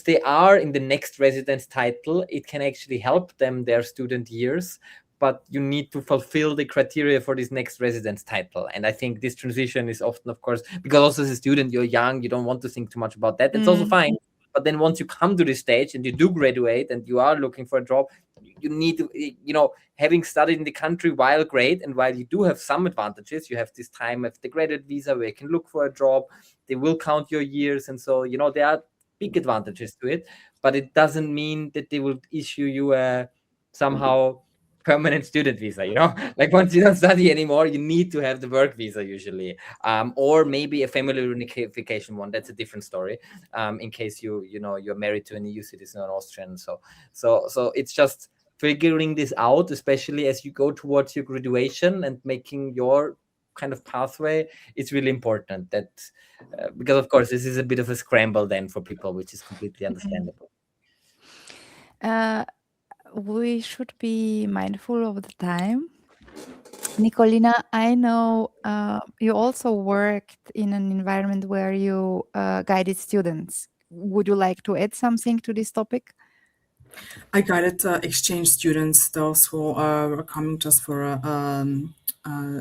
they are in the next residence title, it can actually help them their student years, but you need to fulfill the criteria for this next residence title. And I think this transition is often, of course, because also as a student, you're young, you don't want to think too much about that. It's also fine. But then once you come to this stage and you do graduate and you are looking for a job, you need to, having studied in the country while great, and while you do have some advantages, you have this time of the graduate visa where you can look for a job, they will count your years. And so, there are big advantages to it, but it doesn't mean that they will issue you a somehow permanent student visa, like once you don't study anymore, you need to have the work visa usually, or maybe a family reunification one. That's a different story, in case you're married to an EU citizen or Austrian. So it's just figuring this out, especially as you go towards your graduation and making your kind of pathway. It's really important that because of course this is a bit of a scramble then for people, which is completely understandable. We should be mindful of the time. Nikolina, I know you also worked in an environment where you guided students. Would you like to add something to this topic? I guided exchange students, those who are coming just for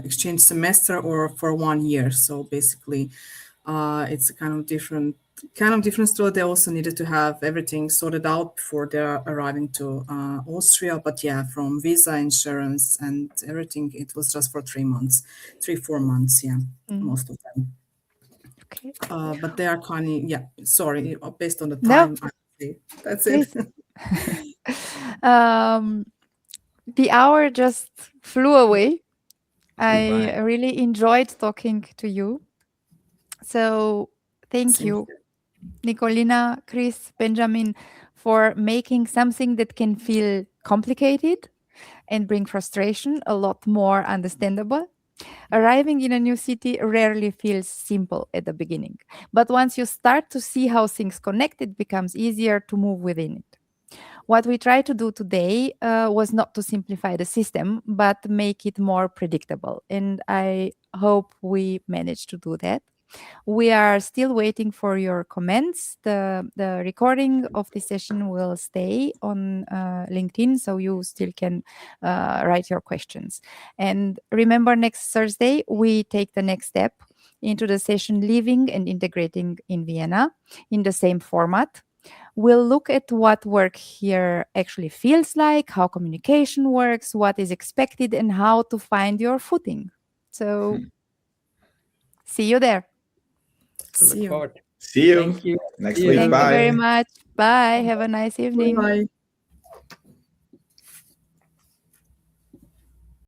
exchange semester or for 1 year. So basically, it's a kind of different story. They also needed to have everything sorted out before they're arriving to Austria. But yeah, from visa, insurance, and everything, it was just for 3 months, 3-4 months. Yeah, most of them. Okay. But they are kind of sorry, based on the time. No. That's Please. it. The hour just flew away. I really enjoyed talking to you. So thank you, Nikolina, Chris, Benjamin, for making something that can feel complicated and bring frustration a lot more understandable. Arriving in a new city rarely feels simple at the beginning, but once you start to see how things connect, it becomes easier to move within it. What we try to do today was not to simplify the system, but make it more predictable. And I hope we managed to do that. We are still waiting for your comments. The recording of this session will stay on LinkedIn, so you still can write your questions. And remember, next Thursday, we take the next step into the session Living and Integrating in Vienna in the same format. We'll look at what work here actually feels like, how communication works, what is expected, and how to find your footing. So, see you there. See you. See you Thank you next week. Thank Bye. you very much. Bye. Have a nice evening. Bye.